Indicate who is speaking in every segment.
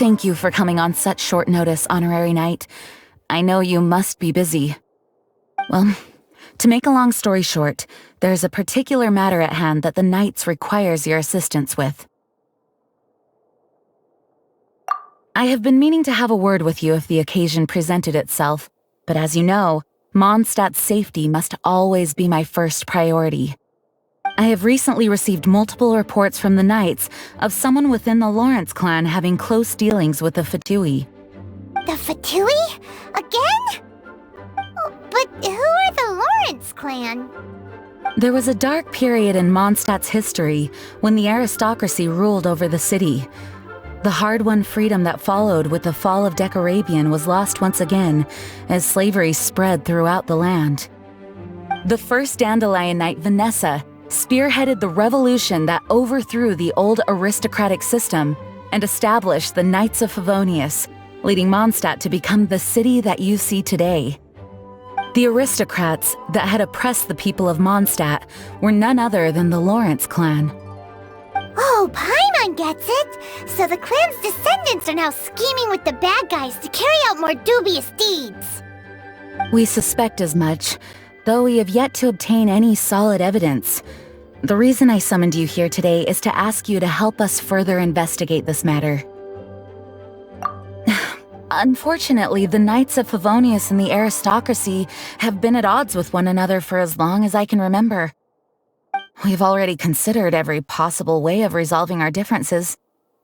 Speaker 1: Thank you for coming on such short notice, Honorary Knight. I know you must be busy. Well, to make a long story short, there's a particular matter at hand that the Knights requires your assistance with. I have been meaning to have a word with you if the occasion presented itself, but as you know, Mondstadt's safety must always be my first priority. I have recently received multiple reports from the Knights of someone within the Lawrence clan having close dealings with the Fatui.
Speaker 2: The Fatui? Again? Oh, but who are the Lawrence clan?
Speaker 1: There was a dark period in Mondstadt's history when the aristocracy ruled over the city. The hard-won freedom that followed with the fall of Decorabian was lost once again as slavery spread throughout the land. The first Dandelion Knight, Vanessa, spearheaded the revolution that overthrew the old aristocratic system and established the Knights of Favonius, leading Mondstadt to become the city that you see today. The aristocrats that had oppressed the people of Mondstadt were none other than the Lawrence clan.
Speaker 2: Oh, Paimon gets it! So the clan's descendants are now scheming with the bad guys to carry out more dubious deeds.
Speaker 1: We suspect as much, though we have yet to obtain any solid evidence. The reason I summoned you here today is to ask you to help us further investigate this matter. Unfortunately, the Knights of Favonius and the aristocracy have been at odds with one another for as long as I can remember. We've already considered every possible way of resolving our differences,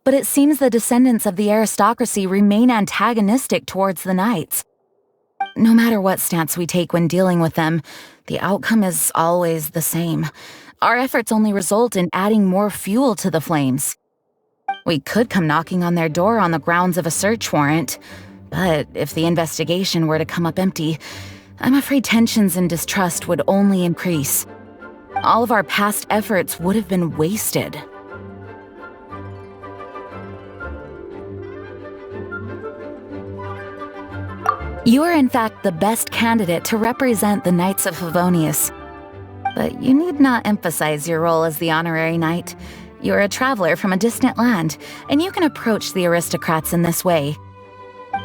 Speaker 1: but it seems the descendants of the aristocracy remain antagonistic towards the Knights. No matter what stance we take when dealing with them, the outcome is always the same. Our efforts only result in adding more fuel to the flames. We could come knocking on their door on the grounds of a search warrant, but if the investigation were to come up empty, I'm afraid tensions and distrust would only increase. All of our past efforts would have been wasted. You are in fact the best candidate to represent the Knights of Favonius. But you need not emphasize your role as the honorary knight. You're a traveler from a distant land, and you can approach the aristocrats in this way.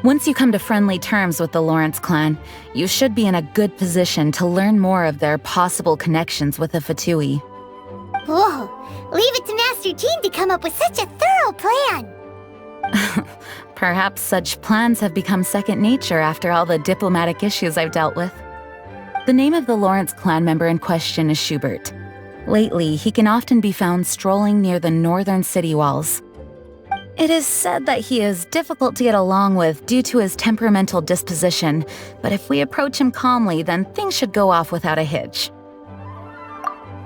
Speaker 1: Once you come to friendly terms with the Lawrence clan, you should be in a good position to learn more of their possible connections with the Fatui.
Speaker 2: Whoa! Leave it to Master Jean to come up with such a thorough plan!
Speaker 1: Perhaps such plans have become second nature after all the diplomatic issues I've dealt with. The name of the Lawrence clan member in question is Schubert. Lately, he can often be found strolling near the northern city walls. It is said that he is difficult to get along with due to his temperamental disposition, but if we approach him calmly, then things should go off without a hitch.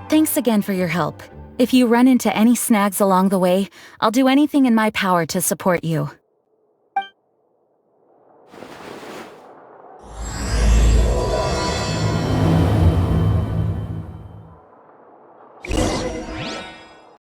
Speaker 1: Thanks again for your help. If you run into any snags along the way, I'll do anything in my power to support you.